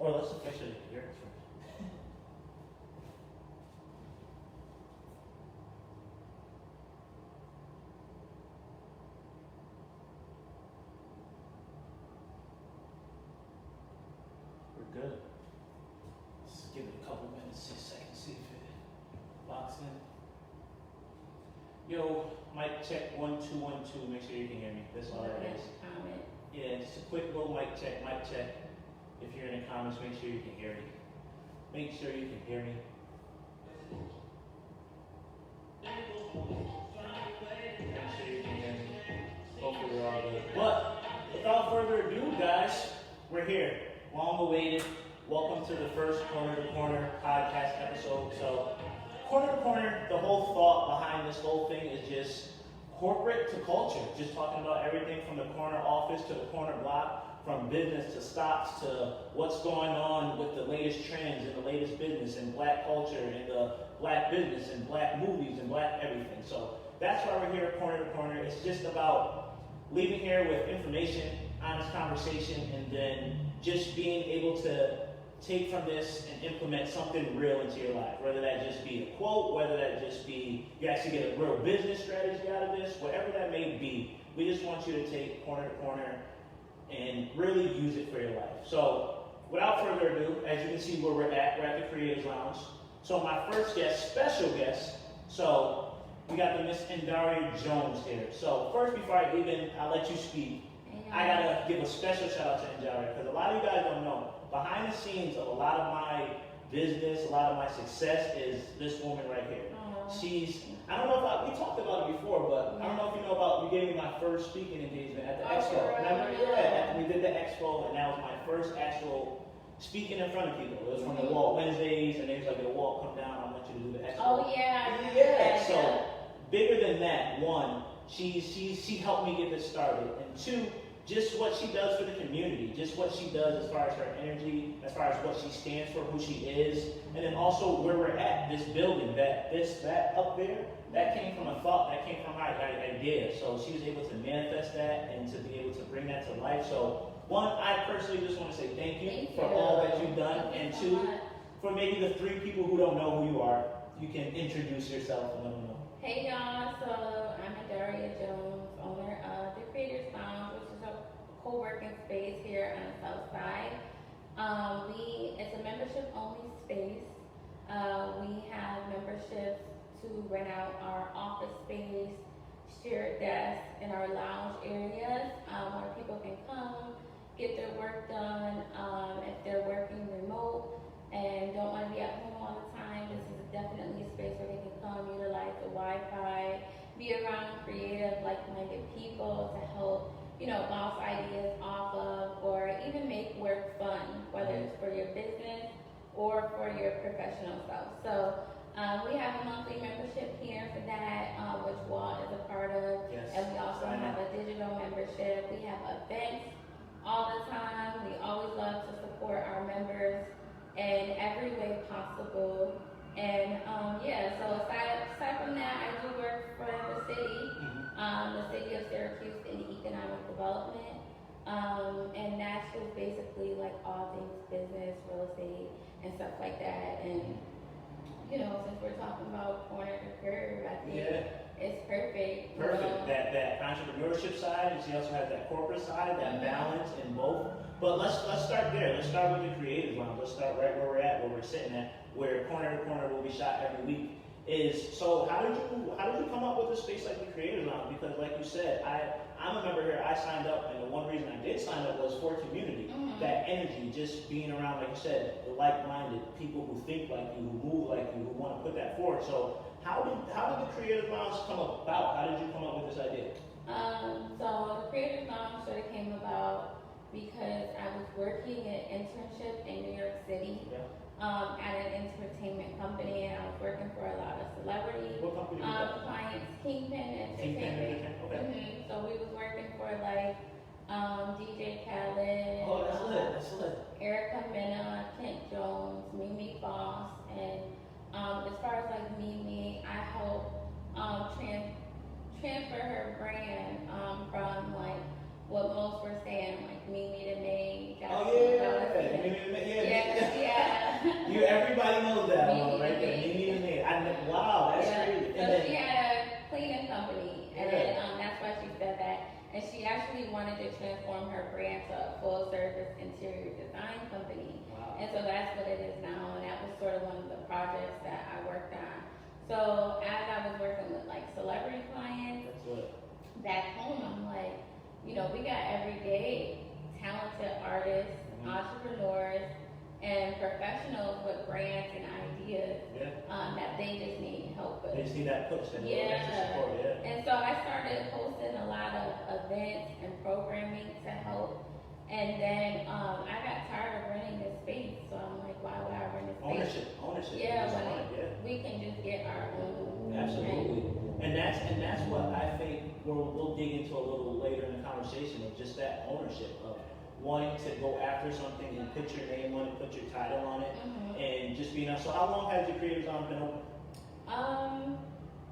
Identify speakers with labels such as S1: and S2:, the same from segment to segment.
S1: Or let's officially hear it first. We're good. Let's give it a couple minutes, 6 seconds, see if it locks in. Yo, mic check 1 2 1 2. Make sure you can hear me. That's all that is. Yeah, just a quick little mic check, mic check. If you're in the comments, make sure you can hear me. Make sure you can hear me. Make sure you can hear me. Hopefully we're all good. But without further ado, guys, we're here. Long awaited. Welcome to the first Corner to Corner podcast episode. So, Corner to Corner, the whole thought behind this whole thing is just corporate to culture. Just talking about everything from the corner office to the corner block, from business to stocks to what's going on with the latest trends and the latest business and black culture and the black business and black movies and black everything. So that's why we're here at Corner to Corner. It's just about leaving here with information, honest conversation, and then just being able to take from this and implement something real into your life. Whether that just be a quote, whether that just be you actually get a real business strategy out of this, whatever that may be, we just want you to take Corner to Corner and really use it for your life. So without further ado, as you can see where we're at the Creators Lounge. So my first guest, special guest, so we got the Miss Indaria Jones here. So first, before I let you speak, I gotta give a special shout out to Indaria, because a lot of you guys don't know, behind the scenes of a lot of my business, a lot of my success is this woman right here. I don't know if we talked about it before, but I don't know if you know about, you gave me my first speaking engagement at the expo. Remember? Yeah, we did the expo, and that was my first actual speaking in front of people. It was from the Walt Wednesdays, and they was like, the wall come down, I want you to do the expo.
S2: Oh, yeah.
S1: Yeah, so bigger than that, one, she helped me get this started, and two, just what she does for the community, just what she does as far as her energy, as far as what she stands for, who she is, and then also where we're at, this building, that up there, that came from a thought, that came from my idea. So she was able to manifest that and to be able to bring that to life. So one, I personally just want to say thank you for all that you've done, and two, for maybe the 3 people who don't know who you are, you can introduce yourself and let them know.
S2: Hey y'all, so I'm Indaria Jones, owner of the Creators Lounge, which is a co-working space here on the south side. It's a membership-only space. We have memberships to rent out our office space, shared desks, and our lounge areas where people can come, get their work done. If they're working remote and don't want to be at home all the time, this is definitely a space where they can come, utilize the Wi-Fi, be around creative, like-minded people to help, bounce ideas off of, or even make work fun, whether it's for your business or for your professional self. So we have a monthly membership here for that, which Walt is a part of, and we also have a digital membership. We have events all the time. We always love to support our members in every way possible. And so aside from that, I do work for the city of Syracuse in economic development. And that's just basically like all things business, real estate, and stuff like that. And since we're talking about corner to curb, I think it's perfect.
S1: Perfect. That entrepreneurship side, and she also has that corporate side, that balance in both. But let's start there. Let's start with the Creators Lounge. Let's start right where we're at, where we're sitting at, where Corner to Corner will be shot every week. So how did you come up with a space like the Creators Lounge? Because like you said, I'm a member here. I signed up, and the one reason I did sign up was for community. That energy, just being around, like you said, the like-minded people who think like you, who move like you, who want to put that forward. So how did the Creators Lounge come about? How did you come up with this idea?
S2: So the Creators Lounge sort of came about because I was working an internship in New York City. At an entertainment company, and I was working for a lot of celebrity clients, Kingpin Entertainment.
S1: Okay.
S2: So we was working for like DJ Khaled,
S1: that's lit.
S2: Erica Mena, Kent Jones, Mimi Foss, and as far as like Mimi, I help transfer her brand from like what most were saying, like Mimi to May. to transform her brand to a full service interior design company.
S1: Wow.
S2: And so that's what it is now, and that was sort of one of the projects that I worked on. So as I was working with like celebrity clients
S1: That's good.
S2: back home, I'm like, you know, we got everyday talented artists, entrepreneurs, and professionals with brands and ideas that they just need help with.
S1: They just need that push, that
S2: Yeah.
S1: extra support, yeah.
S2: And so I started hosting a lot of events and programming to help. And then I got tired of running this space, so I'm like, why would I run this space?
S1: Ownership.
S2: Yeah,
S1: That's
S2: when
S1: fine, yeah.
S2: we can just get our own.
S1: Absolutely. And that's what I think we'll dig into a little later in the conversation, of just that ownership of wanting to go after something and put your name on it, put your title on it, and just being so how long has the Creators Lounge been open?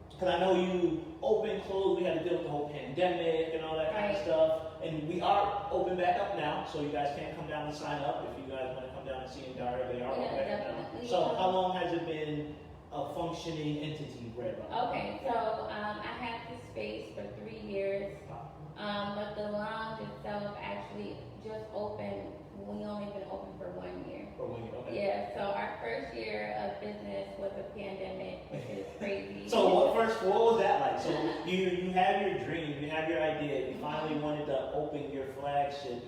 S1: Because I know you open, close, we had to deal with the whole pandemic and all that kind of stuff. And we are open back up now, so you guys can come down and sign up if you guys want to come down and see Indaria. They are open back up now. So how long has it been a functioning entity, right?
S2: Okay, so I had this space for 3 years, but the lounge itself actually just opened. We only been open for 1 year.
S1: For 1 year, okay.
S2: Yeah, so our first year of business was a pandemic, which is crazy.
S1: So what was that like? So you have your dream, you have your idea, you finally wanted to open your flagship,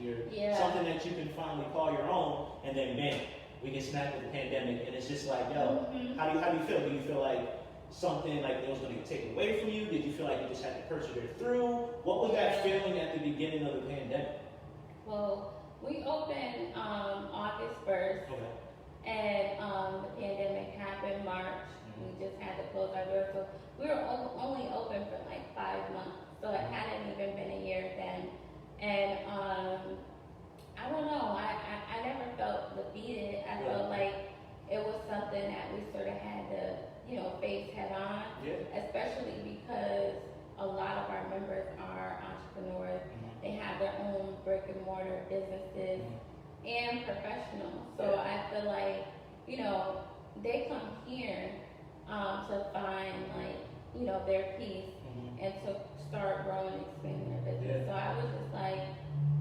S1: something that you can finally call your own, and then bam, we get smacked with the pandemic, and it's just like, yo, how do you feel? Do you feel like something like it was going to get taken away from you? Did you feel like you just had to persevere through? What was that feeling at the beginning of the pandemic?
S2: Well, we opened August 1st, and the pandemic happened March. We just had to close our doors, so we were only open for like 5 months, so it hadn't even been a year then. And I don't know, I never felt defeated. I felt like it was something that we sort of had to, face head on, especially because a lot of our members are entrepreneurs. They have their own brick and mortar businesses and professionals. So I feel like, they come here to find their peace and to start growing and expanding their business. So I was just like,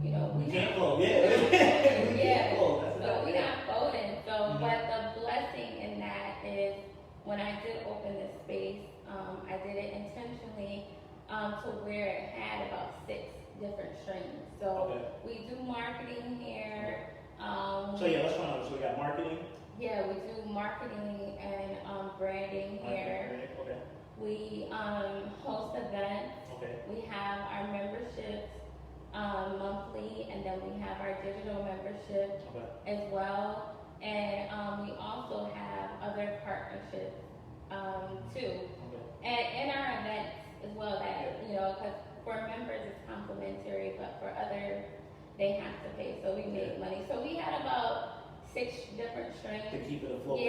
S2: we
S1: can't
S2: fold.
S1: Yeah.
S2: So we're not folding. So, but the blessing in that is when I did open this space, I did it intentionally to where it had about 6 different streams. So we do marketing here.
S1: Let's run over. So we got marketing.
S2: Yeah, we do marketing and branding here. We host events. We have our memberships monthly, and then we have our digital membership as well. And we also have other partnerships too. And in our events as well, that, because for members it's complimentary, but for others they have to pay, so we make money. So we had about 6 different streams
S1: to keep it afloat.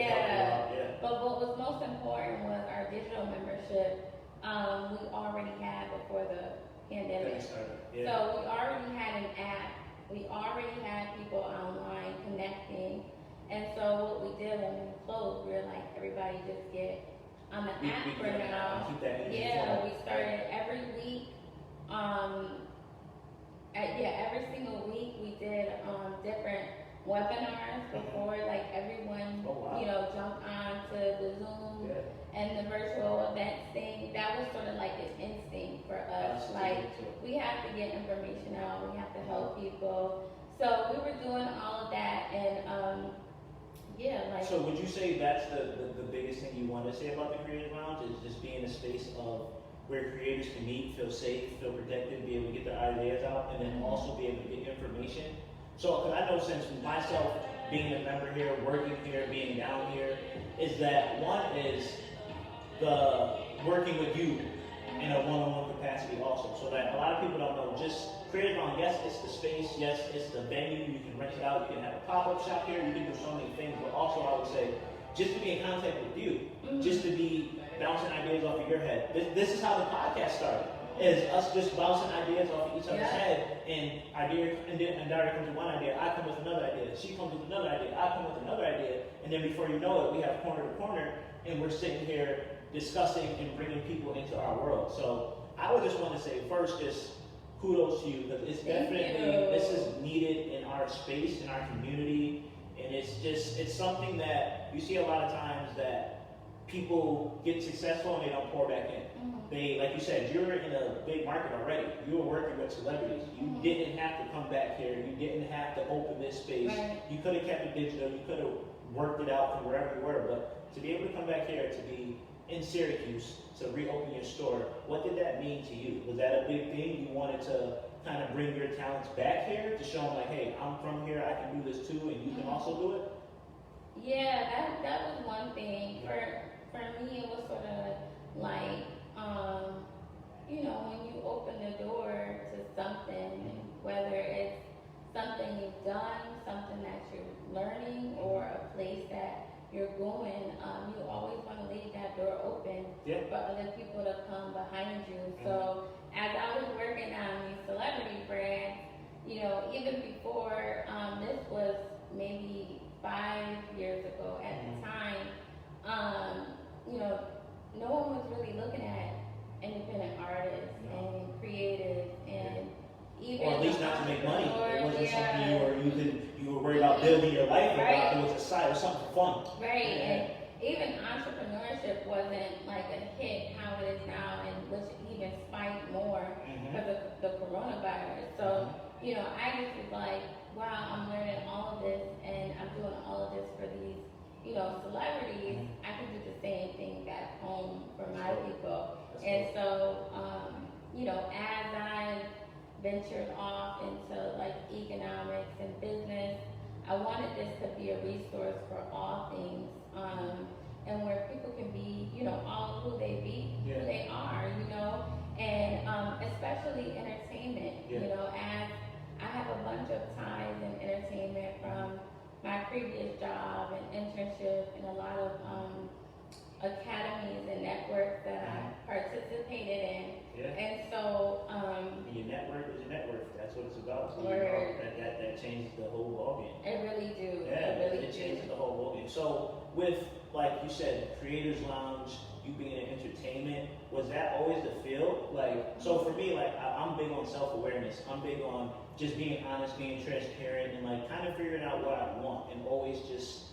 S2: But what was most important was our digital membership. We already had before the pandemic. So we already had an app. We already had people online connecting. And so what we did when we closed, we were like, everybody just get on the app for now. We started every week. Every single week we did different webinars before, like everyone, jumped on to the Zoom and the virtual events thing. That was sort of like an instinct for us. Like, we have to get information out, we have to help people. So we were doing all of that, and So
S1: would you say that's the biggest thing you want to say about the Creative Lounge, is just being a space of where creators can meet, feel safe, feel protected, be able to get their ideas out, and then also be able to get information? So, because I know since myself being a member here, working here, being down here, is that one is the working with you in a one-on-one capacity also. So that a lot of people don't know, just Creative Lounge, yes, it's the space, yes, it's the venue, you can rent it out, you can have a pop-up shop here, you can do so many things, but also I would say, just to be in contact with you, just to be bouncing ideas off of your head. This is how the podcast started, is us just bouncing ideas off of each other's head, and Indaria comes with one idea, I come with another idea, she comes with another idea, I come with another idea, and then before you know it, we have corner to corner, and we're sitting here discussing and bringing people into our world. So I would just want to say first, just kudos to you, because it's definitely, this is needed in our space, in our community, and it's something that you see a lot of times that people get successful and they don't pour back in. They, like you said, you're in a big market already. You were working with celebrities. You didn't have to come back here. You didn't have to open this space. You could have kept it digital. You could have worked it out from wherever you were. But to be able to come back here, to be in Syracuse, to reopen your store, what did that mean to you? Was that a big thing? You wanted to kind of bring your talents back here to show them like, hey, I'm from here. I can do this too, and you can also do it?
S2: Yeah, that was one thing. For me, it was sort of like, you know, when you open the door to something, whether it's something you've done, something that you're learning, or a place that you're going, you always want to leave that door open for other people to come behind you. So as I was working on these celebrity brands, you know, even before, this was maybe 5 years ago at the time, you know, no one was really looking at independent artists and creatives and even,
S1: or at least not to make money. It wasn't something you were worried about building your life about. It was a side, it was something fun.
S2: And even entrepreneurship wasn't like a hit how it is now, and which even spiked more because of the coronavirus. So, you know, I just was like, wow, I'm learning all of this and I'm doing all of this for these, you know, celebrities. I can do the same thing back home for my people. And so, you know, as I ventured off into like economics and business, I wanted this to be a resource for all things, and where people can be, you know, all who they are, you know, and especially entertainment, you know, as I have a bunch of ties in entertainment from my previous job and internship and a lot of academies and networks that I participated in. And so
S1: your network is your network. That's what it's about. So that changes the whole ballgame.
S2: It really do.
S1: It changes the whole ballgame. So with, like you said, Creators Lounge, you being in entertainment, was that always the feel? Like, so for me, like I'm big on self-awareness. I'm big on just being honest, being transparent, and like kind of figuring out what I want, and always just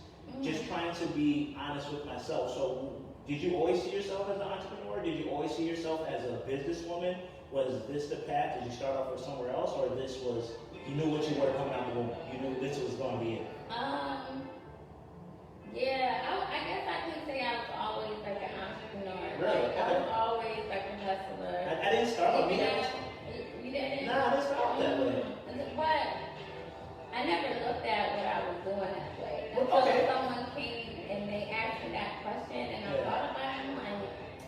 S1: trying to be honest with myself. So did you always see yourself as an entrepreneur? Did you always see yourself as a businesswoman? Was this the path? Did you start off with somewhere else, or this was, you knew what you were coming out the womb? You knew this was going to be it?
S2: I guess I can say I was always like an entrepreneur.
S1: Really?
S2: Like, I was always like a hustler.
S1: I didn't start off.
S2: You didn't?
S1: Nah, I didn't start off that way.
S2: But I never looked at what I was doing that way. Until someone came and they asked me that question, and I thought about it, and I'm like,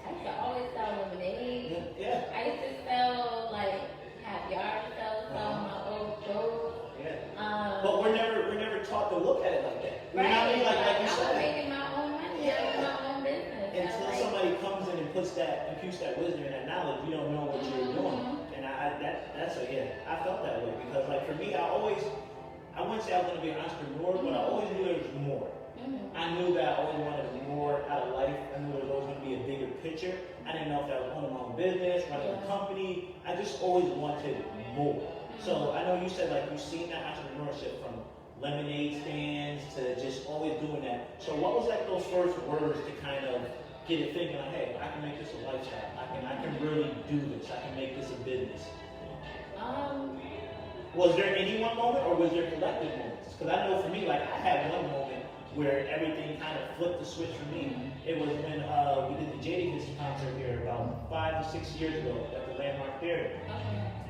S2: I used to always sell lemonade. I used to sell, like, have yard sales, sell my old clothes.
S1: But we're never taught to look at it like that. You know what I mean? Like you said.
S2: I was making my own money. I was my own business.
S1: Until somebody comes in and imputes that wisdom and that knowledge, you don't know what you're doing. And I felt that way, because like for me, I wouldn't say I was going to be an entrepreneur, but I always knew there was more. I knew that I always wanted more out of life. I knew there was always going to be a bigger picture. I didn't know if that was owning my own business, running a company. I just always wanted more. So I know you said like you've seen that entrepreneurship from lemonade stands to just always doing that. So what was like those first words to kind of get it thinking like, hey, I can make this a lifestyle. I can really do this. I can make this a business. Was there any one moment, or was there collective moments? Because I know for me, like I had one moment where everything kind of flipped the switch for me. It was when we did the Jadakiss concert here about 5 to 6 years ago at the Landmark Theater.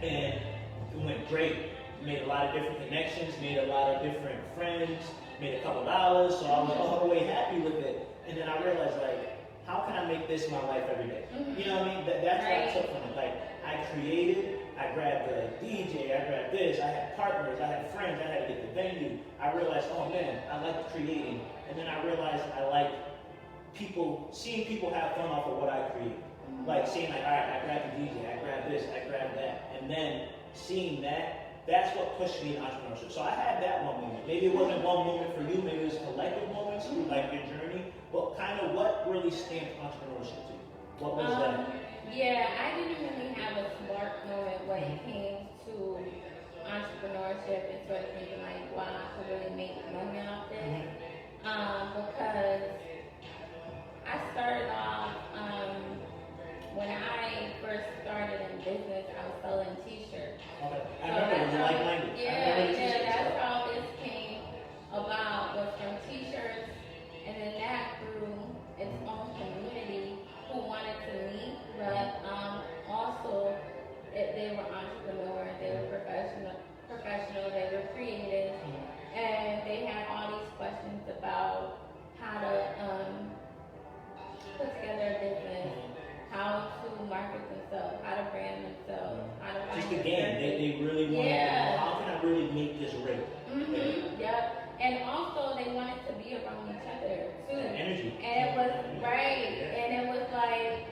S1: And it went great. Made a lot of different connections, made a lot of different friends, made a couple dollars, so I was all the way happy with it. And then I realized, like, how can I make this my life every day? You know what I mean? That's what I took from it. Like, I created, I grabbed the DJ, I grabbed this, I had partners, I had friends, I had to get the venue. I realized, oh man, I like creating. And then I realized I like seeing people have fun off of what I create. Like seeing like, all right, I grabbed the DJ, I grabbed this, I grabbed that. And then seeing that's what pushed me in entrepreneurship. So I had that one moment. Maybe it wasn't one moment for you, maybe it was collective moments through like your journey. But kind of what really stamped entrepreneurship to you? What was that?
S2: Yeah, I didn't really have a spark moment when it came into entrepreneurship and sort of thinking like, wow, I could really make money off this. Because I started off, when I first started in business, I was selling t-shirts.
S1: Okay. I remember the like language.
S2: Yeah, that's how this came about, was from t-shirts, and then that grew its own community who wanted to meet, but also they were entrepreneurs, they were professional, they were creative, and they had all these questions about how to put together a business, how to market themselves, how to brand themselves, how to
S1: just again, they really wanted to know, how can I really make this right?
S2: Yep. And also they wanted to be around each other too.
S1: The energy.
S2: And it was right. Yeah. And it was like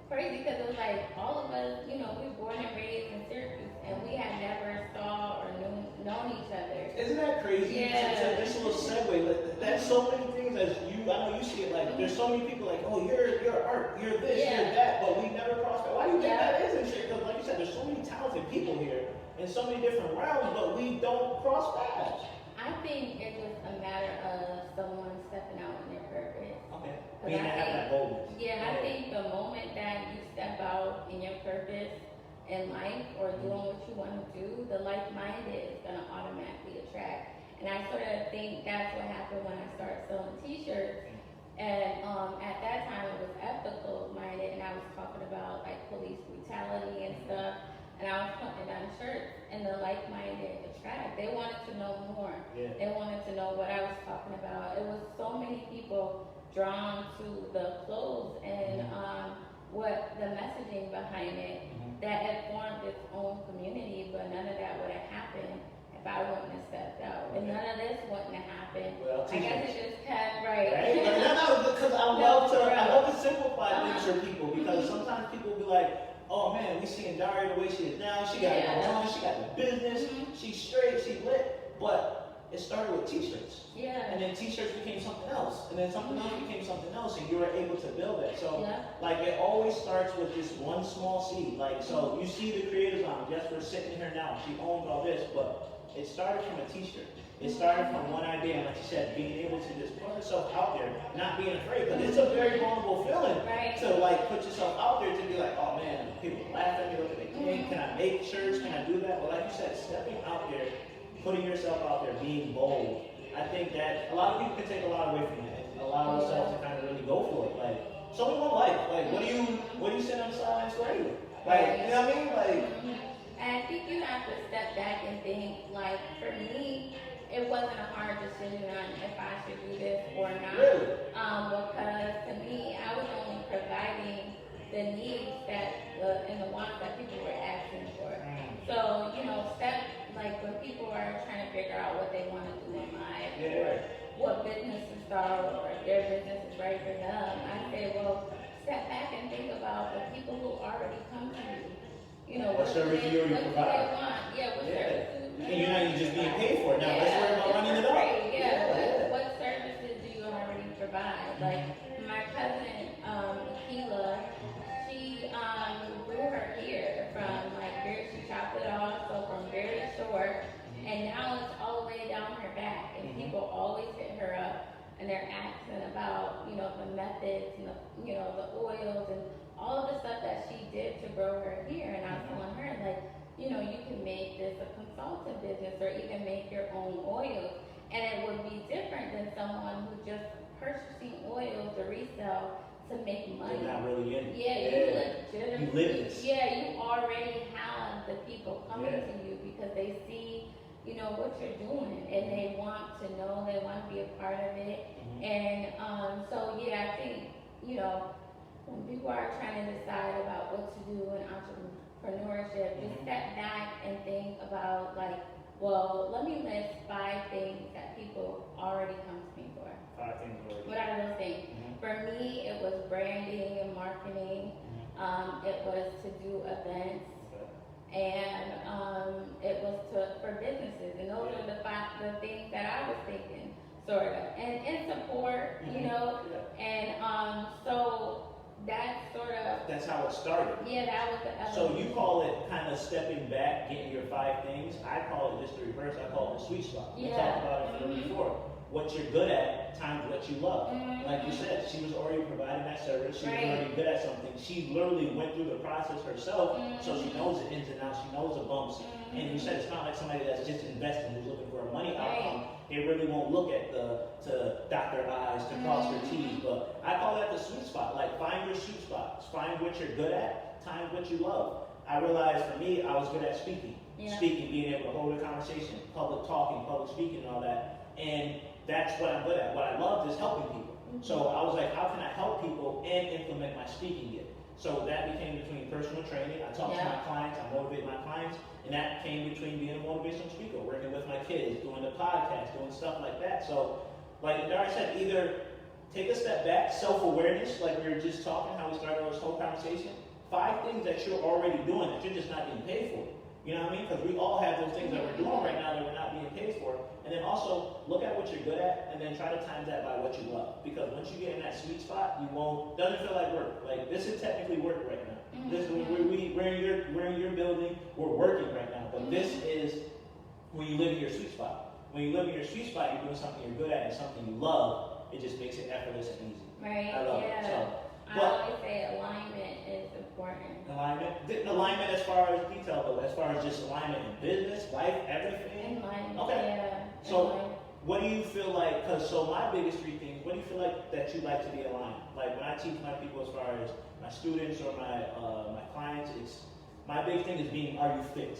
S2: crazy because it was like all of us, we were born and raised in Syracuse, and we had never saw or known each other.
S1: Isn't that crazy?
S2: Yeah.
S1: This little segue, like, that's so many things as I know you see it, like, there's so many people like, oh, you're art, you're this, you're that, but we never crossed that. Why do you think that is and shit? Because like you said, there's so many talented people here in so many different realms, but we don't cross paths.
S2: I think it's just a matter of someone stepping out in their purpose.
S1: Okay. Being to have that boldness.
S2: Yeah, I think the moment that you step out in your purpose in life or doing what you want to do, the like-minded is going to automatically attract. And I sort of think that's what happened when I started selling t-shirts. And at that time it was ethical-minded, and I was talking about like police brutality and stuff. And I was putting it on shirts, and the like-minded attract. They wanted to know more. Yeah. They wanted to know what I was talking about. It was so many people drawn to the clothes and what the messaging behind it that it formed its own community. But none of that would have happened if I wouldn't have stepped out, and none of this wouldn't have happened. Well, I guess it just kept right.
S1: No, because I love to simplify things for people, because sometimes people be like, oh man, we see Indaria the way she is now. She got it going on. She got the business. She's straight. She's lit. But it started with t-shirts. Yeah. And then t-shirts became something else. And then something else became something else. And you were able to build that. So, like, it always starts with just one small seed. Like, so you see the creators on. Yes, we're sitting here now. She owns all this. But it started from a t-shirt. It started from one idea, and like you said, being able to just put yourself out there, not being afraid, because it's a very vulnerable feeling to like put yourself out there to be like, oh man, people laugh at me, look at me, can I make shirts, can I do that? Well, like you said, stepping out there, putting yourself out there, being bold, I think that a lot of people can take a lot away from that and allow themselves to kind of really go for it. Like, it's only one life. Like, what do you sit on the sidelines for anyway? Like, you know what I mean? Like,
S2: and I think you have to step back and think, like, for me, it wasn't a hard decision on if I should do this or not.
S1: Really?
S2: Because to me, I was only providing the needs and the wants that people were asking for. So, like when people are trying to figure out what they want to do in life or what business to start or if their business is right for them, I say, well, step back and think about the people who already come to you.
S1: What service do you already provide?
S2: What services?
S1: And you're not even just being paid for it. Now let's worry about running it up.
S2: What services do you already provide? Like my cousin, Akila, she grew her hair from she chopped it off, so from very short, and now it's all the way down her back. And people always hit her up, and they're asking about the methods and the oils and all of the stuff that she did to grow her hair. And I was telling her like, you can make this a consultant business or even make your own oils. And it would be different than someone who just purchasing oils to resell to make money.
S1: They're not really in it.
S2: You
S1: live this.
S2: You already have the people coming to you because they see, what you're doing, and they want to know, they want to be a part of it. And I think, when people are trying to decide about what to do in entrepreneurship, just step back and think about well, let me list 5 things that people already come to me for.
S1: 5 things already.
S2: What are those things? For me, it was branding and marketing. It was to do events. And it was for businesses. And those are the things that I was thinking, sort of. And support, And so that's sort of...
S1: That's how it started.
S2: Yeah, that was the element.
S1: So you call it kind of stepping back, getting your 5 things. I call it just the reverse. I call it the sweet spot. We
S2: Yeah.
S1: talked about it before. What you're good at times what you love. Like you said, she was already providing that service. She was already good at something. She literally went through the process herself, so she knows the ins and outs. She knows the bumps. And you said it's not like somebody that's just investing who's looking for a money outcome. They really won't look at to dot their I's, to cross their T's. But I call that the sweet spot. Like, find your sweet spots. Find what you're good at. Times what you love. I realized for me, I was good at speaking. Speaking, being able to hold a conversation, public talking, public speaking, and all that. And that's what I'm good at. What I loved is helping people. So I was like, how can I help people and implement my speaking gift? So that became between personal training. I talk to my clients, I motivate my clients, and that came between being a motivational speaker, working with my kids, doing the podcast, doing stuff like that. So, like Indaria said, either take a step back, self-awareness, like we were just talking, how we started this whole conversation. 5 things that you're already doing that you're just not getting paid for. You know what I mean? Because we all have those things that we're doing right now that we're not being paid for. And then also look at what you're good at, and then try to times that by what you love. Because once you get in that sweet spot, you won't, doesn't feel like work. Like, this is technically work right now. This is we're in your building, we're working right now. But this is when you live in your sweet spot. When you live in your sweet spot, you're doing something you're good at and something you love. It just makes it effortless and easy.
S2: Right.
S1: I love it. So,
S2: I always say alignment is important.
S1: Alignment as far as detail, though, as far as just alignment in business, life, everything.
S2: Alignment.
S1: Okay.
S2: Yeah.
S1: So, what do you feel like? Because my biggest 3 things. What do you feel like that you like to be aligned? Like, when I teach my people, as far as my students or my clients, it's my big thing is being, are you fit?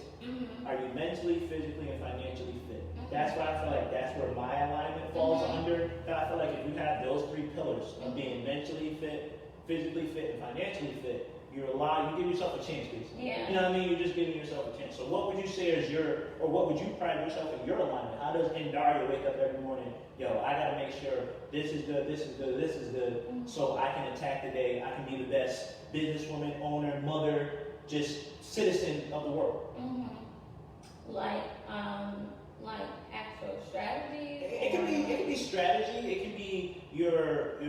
S1: Are you mentally, physically, and financially fit? That's why I feel like that's where my alignment falls under. And I feel like if you have those 3 pillars of being mentally fit, physically fit, and financially fit, you give yourself a chance, basically.
S2: Yeah.
S1: You know what I mean? You're just giving yourself a chance. So what would you say is or what would you pride yourself in your alignment? How does Indaria wake up every morning? Yo, I gotta make sure this is good, this is good, this is good, so I can attack the day. I can be the best businesswoman, owner, mother, just citizen of the world.
S2: Like actual strategies.
S1: It can be strategy. It can be your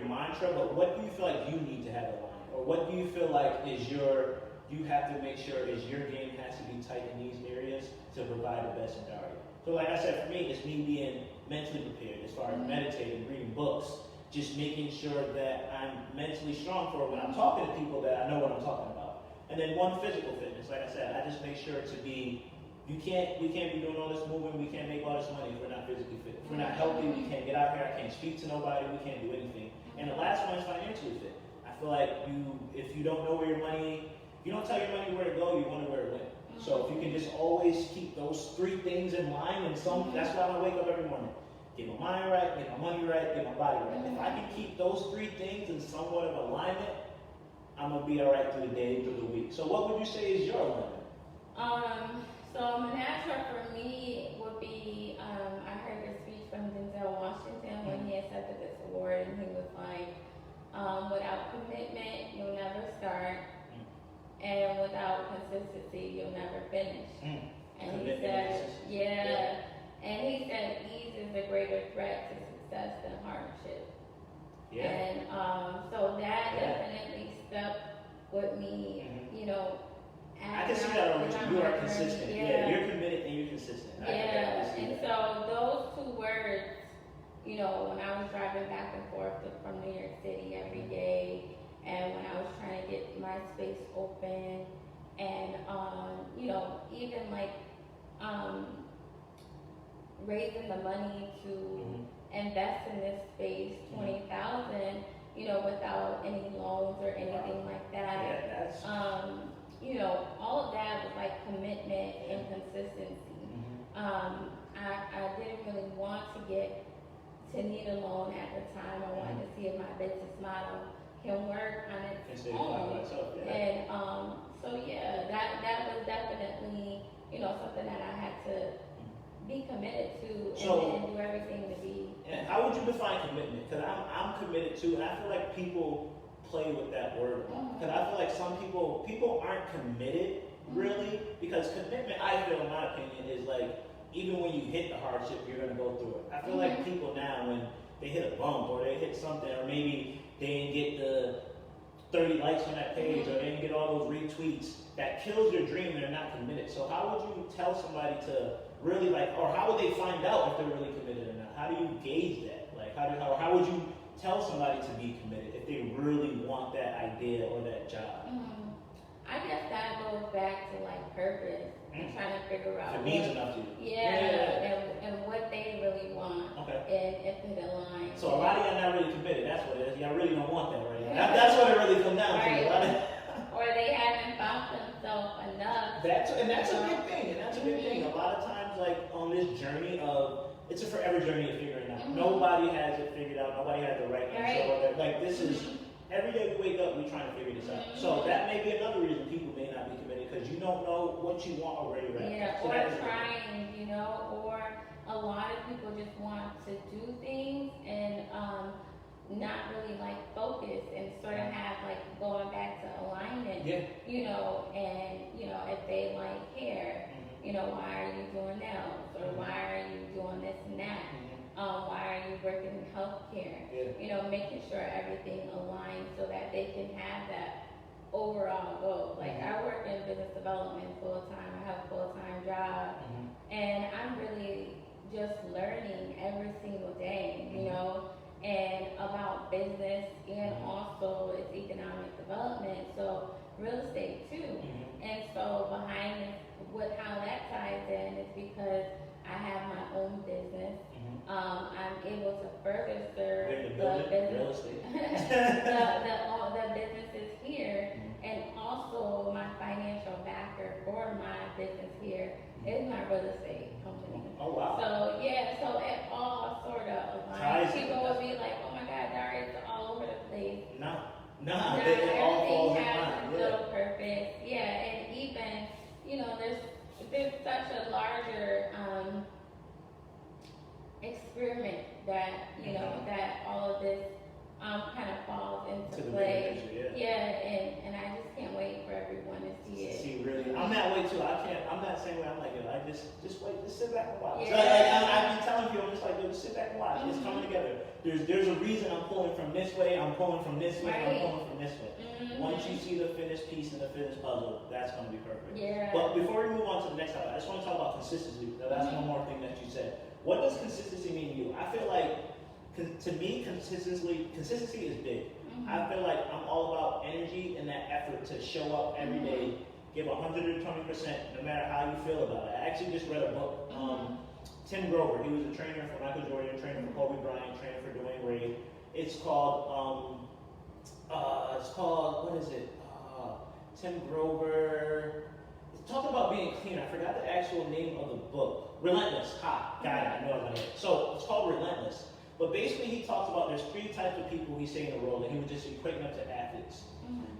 S1: mantra. But what do you feel like you need to have aligned, or what do you feel like you have to make sure is your game has to be tight in these areas to provide the best Indaria? So, like I said, for me, it's me being mentally prepared as far as meditating, reading books, just making sure that I'm mentally strong for when I'm talking to people that I know what I'm talking about. And then 1, physical fitness. Like I said, I just make sure to be. We can't be doing all this moving. We can't make all this money if we're not physically fit. If we're not healthy, we can't get out here. I can't speak to nobody. We can't do anything. And the last one is financially fit. I feel like if you don't know where your money, if you don't tell your money where to go, you wonder where it went. So if you can just always keep those 3 things in line, and that's why I wake up every morning. Get my mind right, get my money right, get my body right. If I can keep those 3 things in somewhat of alignment, I'm gonna be all right through the day, through the week. So what would you say is your alignment?
S2: So mantra for me would be, I heard a speech from Denzel Washington when he accepted this award, and he was like, without commitment, you'll never start, and without consistency, you'll never finish. And he said, and he said, ease is a greater threat to success than hardship. And so that definitely stuck with me, you know.
S1: I can see that already. You are consistent. You're committed and you're consistent.
S2: And so those 2 words, you know, when I was driving back and forth from New York City every day, and when I was trying to get my space open, and you know, even like raising the money to invest in this space, 20,000, you know, without any loans or anything like that. You know, all of that was like commitment and consistency. I didn't really want to need a loan at the time. I wanted to see if my business model can work on its own. And so yeah, that was definitely, you know, something that I had to be committed to and do everything to be.
S1: And how would you define commitment? Because I'm committed to, and I feel like people play with that word. Because I feel like some people aren't committed really, because commitment, I feel, in my opinion, is like, even when you hit the hardship, you're going to go through it. I feel like people now, when they hit a bump or they hit something, or maybe they didn't get 30 likes on that page, or they didn't get all those retweets. That kills your dream and they're not committed. So how would you tell somebody to really like, or how would they find out if they're really committed or not? How do you gauge that? Like how would you tell somebody to be committed if they really want that idea or that job?
S2: I guess that goes back to like purpose and trying to figure out
S1: if it means enough to you.
S2: And what they really want.
S1: Okay.
S2: And if it aligns.
S1: So a lot of y'all not really committed. That's what it is. Y'all really don't want that right now. That's what it really comes down to.
S2: Or they haven't found themselves enough.
S1: That's a big thing. And that's a big thing. A lot of times, like on this journey of, it's a forever journey of figuring it out. Nobody has it figured out. Nobody has the right answer. Like this is. Every day we wake up, we're trying to figure this out. So that may be another reason people may not be committed, because you don't know what you want or where you're at.
S2: Yeah,
S1: so
S2: or trying, or a lot of people just want to do things and not really like focus and sort of have like going back to alignment. And if they like hair, why are you doing nails, or why are you doing this and that? Why are you working in healthcare? Making sure everything aligns so that they can have that overall goal. Like I work in business development full time. I have a full time job, and I'm really just learning every single day. And about business and also its economic development. So real estate too. And so behind this, how that ties in is because I have my own business. I'm able to further serve the business, the businesses here, and also my financial backer for my business here is my real estate company.
S1: Oh wow!
S2: So it all sort of aligns. People would be like, "Oh my God, Daria, it's all over the place."
S1: Nah, it all falls in line.
S2: Everything has a little purpose. And even there's such a larger experiment that that all of this kind of falls into play. And I just can't wait for everyone to see it.
S1: See, really, I'm that way too. I'm that same way. I'm like, I just wait, just sit back and watch.
S2: Yeah.
S1: So, I've been telling people, I'm just like, just sit back and watch. It's coming together. There's a reason I'm pulling from this way. I'm pulling from this way. I'm pulling from this way. Once you see the finished piece and the finished puzzle, that's going to be perfect. But before we move on to the next topic, I just want to talk about consistency. That's one more thing that you said. What does consistency mean to you? I feel like, to me, consistency is big. I feel like I'm all about energy and that effort to show up every day, give 120%, no matter how you feel about it. I actually just read a book. Tim Grover, he was a trainer for Michael Jordan, trainer for Kobe Bryant, trainer for Dwayne Wade. It's called, what is it? Tim Grover. Talk about being clean. I forgot the actual name of the book. Relentless. Got it. I know it. So it's called Relentless. But basically, he talks about there's 3 types of people he's saying in the world, and he was just equating them to athletes.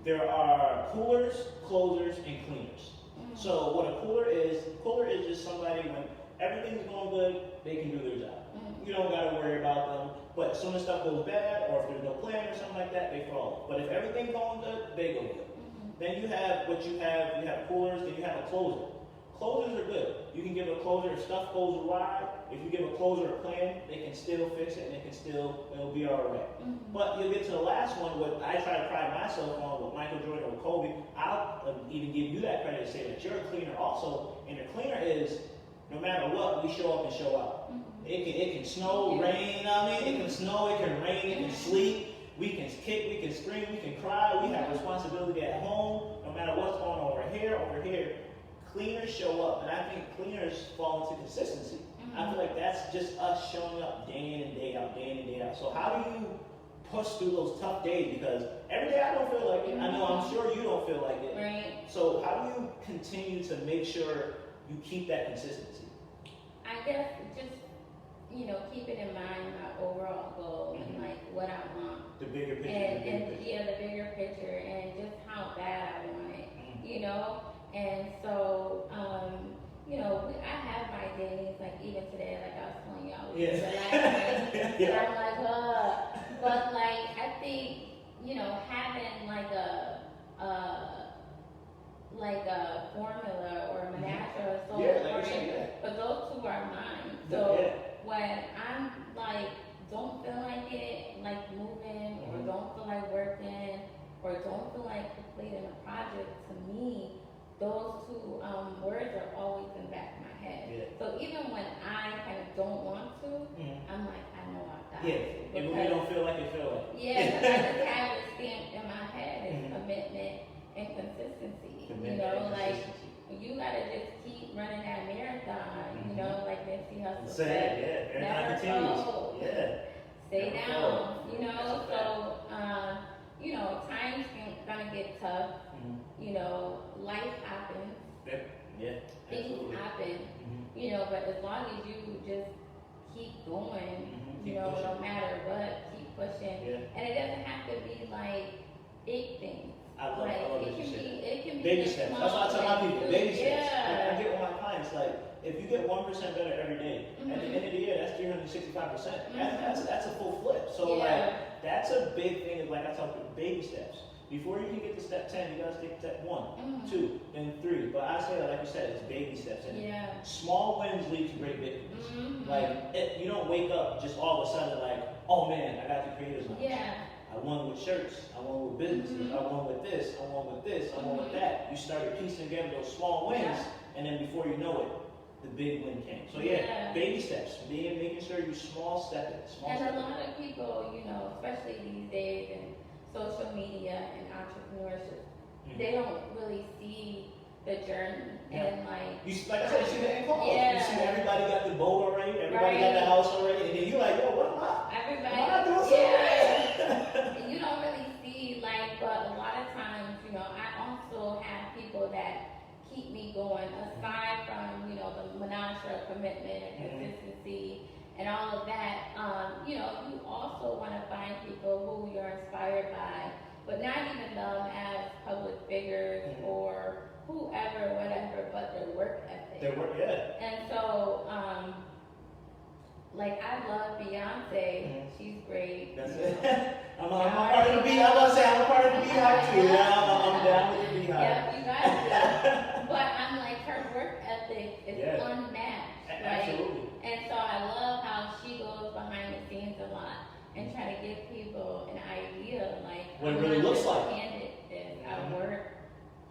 S1: There are coolers, closers, and cleaners. So what a cooler is just somebody when everything's going good, they can do their job. You don't got to worry about them. But as soon as stuff goes bad, or if there's no plan or something like that, they fall. But if everything's going good, they go good. Then you have coolers, then you have a closer. Closers are good. You can give a closer, if stuff goes awry, if you give a closer a plan, they can still fix it and it'll be all right. But you'll get to the last one, what I try to pride myself on with Michael Jordan or Kobe. I'll even give you that credit to say that you're a cleaner also. And a cleaner is, no matter what, we show up and show out. It can snow, rain, it can snow, it can rain, it can sleet. We can kick, we can scream, we can cry. We have responsibility at home, no matter what's going on over here. Cleaners show up, and I think cleaners fall into consistency. I feel like that's just us showing up day in and day out, day in and day out. So how do you push through those tough days? Because every day I don't feel like it. I know I'm sure you don't feel like it.
S2: Right.
S1: So how do you continue to make sure you keep that consistency?
S2: I guess just, keeping in mind my overall goal and like what I want.
S1: The bigger picture.
S2: The bigger picture and just how bad I want it. And so, I have my days, like even today, like I was telling you, I was relaxing. And I'm like, but like, I think, having like a formula or a mantra is so important, but those 2 are mine. So when I'm like, don't feel like it, like moving, or don't feel like working, or don't those two words are always in the back of my head.
S1: Yeah.
S2: So even when I kind of don't want to, I'm like, I know I've got to.
S1: Even when you don't feel like it, feel like it.
S2: Yeah, because I just have it stamped in my head as commitment and consistency. Like you gotta just keep running that marathon. You know, like Nipsey Hussle said,
S1: marathon continues.
S2: Stay down. So times gonna get tough. Life happens. Things happen. But as long as you just keep going, no matter what, keep pushing. And it doesn't have to be like big things.
S1: I love
S2: it can be
S1: baby steps. That's why I tell my people, baby steps.
S2: Yeah.
S1: I get with my clients, like, if you get 1% better every day, at the end of the year, that's 365%. That's a full flip. So, like, that's a big thing. Like I talk about baby steps. Before you can get to step 10, you gotta take step 1, 2, and 3. But I say that, like you said, it's baby steps. And small wins lead to great victories. You don't wake up just all of a sudden like, oh man, I got the creators on. I won with shirts, I won with businesses, I won with this, I won with this, I won with that. You started piecing together those small wins, and then before you know it, the big win came. So baby steps, making sure you small step it.
S2: A lot of people, especially these days in social media and entrepreneurship, they don't really see the journey. And like
S1: I said, you see the end goal. You see everybody got the boat already, everybody got the house already, and then you're like, yo, what am I?
S2: Everybody,
S1: am I doing something?
S2: And you don't really see, but a lot of times, I also have people that keep me going, aside from, the mantra, commitment, and consistency, and all of that. You also want to find people who you're inspired by, but not even them as public figures or whoever, whatever, but their work ethic. And so, I love Beyonce. She's great.
S1: That's it. I'm a part of the beehive. I'm a part of the beehive too. I'm down with the beehive.
S2: Yeah, you guys do. But I'm like, her work ethic is unmatched.
S1: Absolutely.
S2: And so I love how she goes behind the scenes a lot and try to give people an idea,
S1: what it really looks like.
S2: I work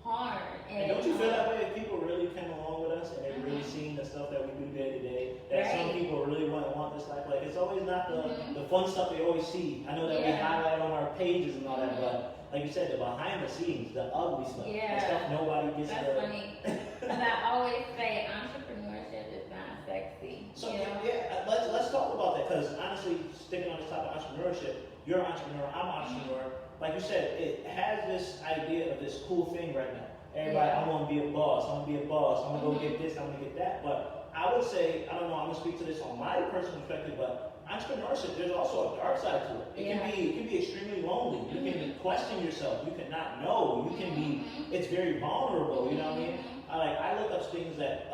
S2: hard.
S1: And don't you feel that way if people really come along with us and they're really seeing the stuff that we do day to day? That some people really want this life. Like, it's always not the fun stuff they always see. I know that we highlight on our pages and all that, but like you said, the behind the scenes, the ugly stuff, the stuff nobody gets.
S2: That's funny. And I always say entrepreneurship is not sexy.
S1: So let's talk about that, because honestly, sticking on this topic of entrepreneurship, you're an entrepreneur, I'm an entrepreneur. Like you said, it has this idea of this cool thing right now. Everybody, I want to be a boss. I'm going to be a boss. I'm going to go get this. I'm going to get that. But I would say, I don't know, I'm going to speak to this on my personal perspective, but entrepreneurship, there's also a dark side to it. It can be extremely lonely. You can question yourself. You can not know. You can be, it's very vulnerable. You know what I mean? I look up things that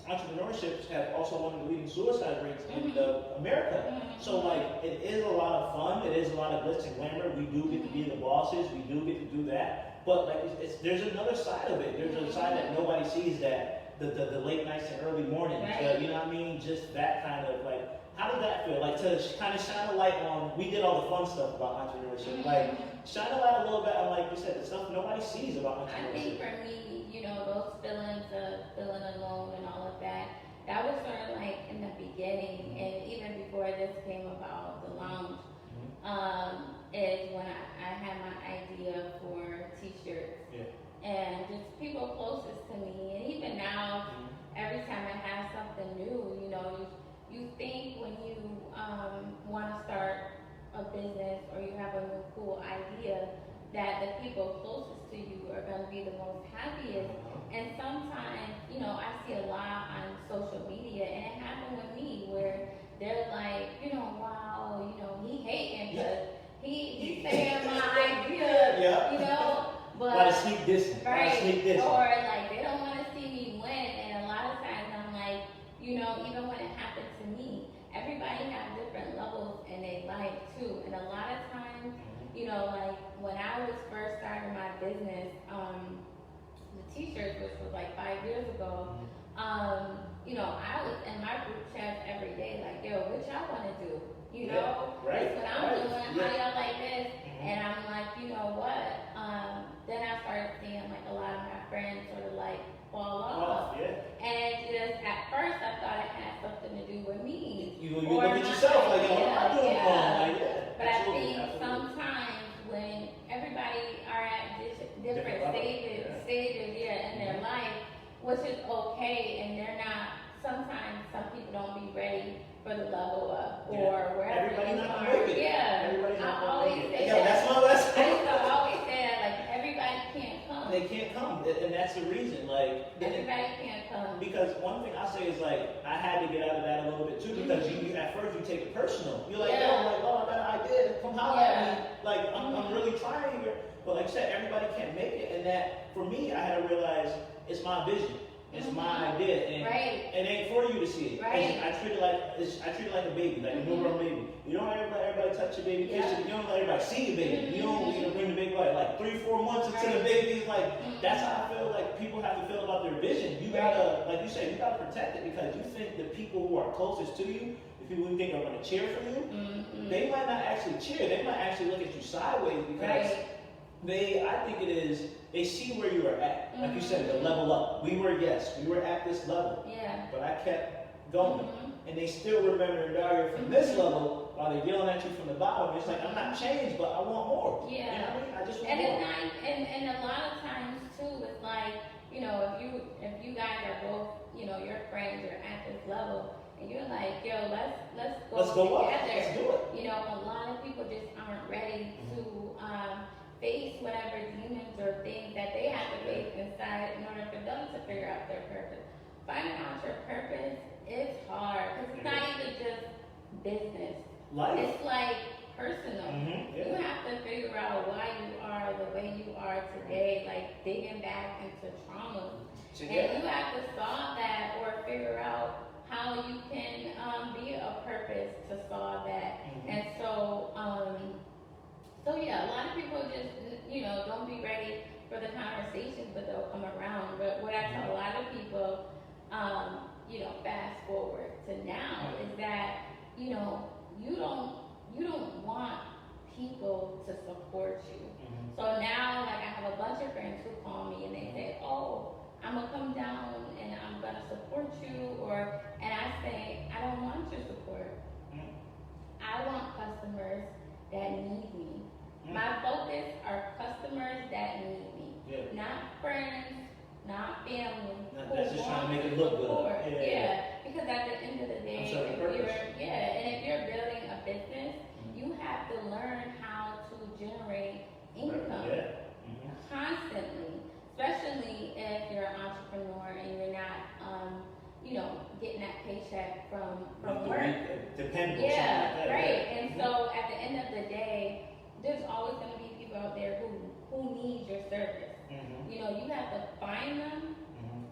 S1: entrepreneurships have also one of the leading suicide rates in America. So it is a lot of fun. It is a lot of glitz and glamour. We do get to be the bosses. We do get to do that. But there's another side of it. There's a side that nobody sees, that the late nights and early mornings. You know what I mean? Just that kind of how does that feel? To kind of shine a light on. We did all the fun stuff about entrepreneurship. Shine a light a little bit on, like you said, the stuff nobody sees about entrepreneurship.
S2: I think for me, those feelings of feeling alone and all of that, that was sort of in the beginning, and even before this came about, the lounge, is when I had my idea for t-shirts. And just people closest to me, and even now, every time I have something new, you think when you want to start a business or you have a new cool idea, that the people closest to you are going to be the most happiest. And sometimes, I see a lot on social media, and it happened with me, where they're like, wow, he hating because he saying my idea, but
S1: gotta sneak this, sneak this.
S2: Or they don't want to see me win. And a lot of times I'm like, even when it happened to me, everybody has different levels in their life too. And a lot of times, when I was first starting my business, the t-shirts, which was 5 years ago, I was in my group chats every day, yo, what y'all want to do? That's what I'm doing. How y'all like this? And I'm like, you know what? Then I started seeing a lot of my friends sort of like fall off.
S1: Yeah.
S2: And just at first I thought it had something to do with me.
S1: You look at yourself like, what am I doing wrong? Like,
S2: But I think sometimes when everybody are at different stages, in their life, which is okay, and they're not. Sometimes some people don't be ready for the level up or wherever you are.
S1: Everybody's not
S2: I always
S1: gonna make it.
S2: say
S1: Yeah, that's my lesson.
S2: I used to always say that, like, everybody can't come.
S1: They can't come, and that's the reason. Like,
S2: Everybody can't come.
S1: because one thing I say is like, I had to get out of that a little bit too, because you at first you take it personal. You're like, yo, like, oh, I got an idea, come holler at me. Like, I'm really trying here. But like I said, everybody can't make it, and that for me, I had to realize it's my vision. It's my idea, and it ain't for you to see it. I treat it like a baby, like a newborn baby. You don't ever let everybody touch your baby, kiss it. You don't let everybody see your baby. You don't bring the baby like 3-4 months into the baby. It's like that's how I feel like people have to feel about their vision. You gotta, like you said, you gotta protect it, because you think the people who are closest to you, the people who think are gonna cheer for you, they might not actually cheer. They might actually look at you sideways, because I think it is, they see where you are at. Like you said, the level up. We were at this level. But I kept going. And they still remember Indaria from this level while they're yelling at you from the bottom. It's like, I'm not changed, but I want more. You know what I mean? I just want more.
S2: It's nice, and a lot of times too, it's like, you know, if you guys are both, you know, your friends are at this level, and you're like, yo, let's go together.
S1: Let's do it.
S2: You know, a lot of people just aren't ready to face whatever demons or things that they have to face inside in order for them to figure out their purpose. Finding out your purpose is hard, because it's not even just business. It's like personal. You have to figure out why you are the way you are today, like digging back into trauma. And you have to solve that or figure out how you can be a purpose to solve that. And so, a lot of people just, you know, don't be ready for the conversations, but they'll come around. But what I tell a lot of people, you know, fast forward to now, is that, you know, you don't want people to support you. So now, like, I have a bunch of friends who call me and they say, oh, I'm gonna come down and I'm gonna support you, and I say, I don't want your support. I want customers that need me. My focus are customers that need me, not friends, not family.
S1: That's just trying to make it look good.
S2: Because at the end of the day, if you're building a business, you have to learn how to generate income constantly, especially if you're an entrepreneur and you're not, you know, getting that paycheck from work.
S1: Dependable.
S2: And so at the end of the day, there's always going to be people out there who need your service. You know, you have to find them,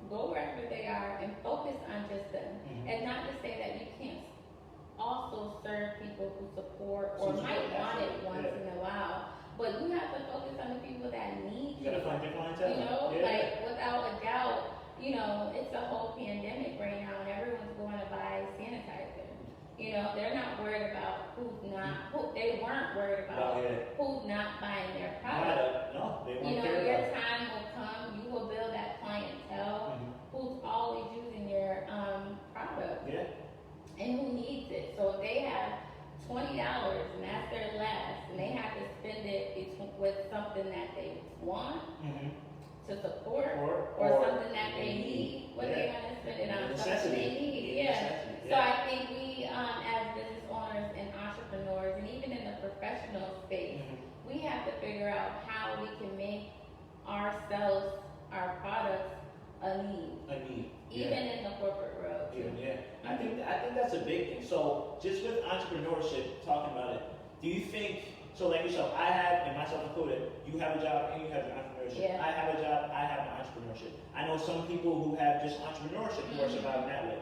S2: go wherever they are, and focus on just them. And not to say that you can't also serve people who support or might want it once in a while, but you have to focus on the people that need you.
S1: You gotta find your clientele.
S2: You know, like, without a doubt, you know, it's a whole pandemic right now, and everyone's going to buy sanitizer. You know, they're not worried about they weren't worried about who's not buying their product.
S1: No, they
S2: you know, your time will come, you will build that clientele who's always using your product and who needs it. So if they have $20 and that's their last, and they have to spend it with something that they want to support or something that they need, what they're going to spend it on, something they need. So I think we, as business owners and entrepreneurs, and even in the professional space, we have to figure out how we can make ourselves, our products, a need. Even in the corporate world.
S1: I think that's a big thing. So just with entrepreneurship, talking about it, do you think, so like yourself, I have, and myself included, you have a job and you have an entrepreneurship. I have a job, I have an entrepreneurship. I know some people who have just entrepreneurship who are surviving that way.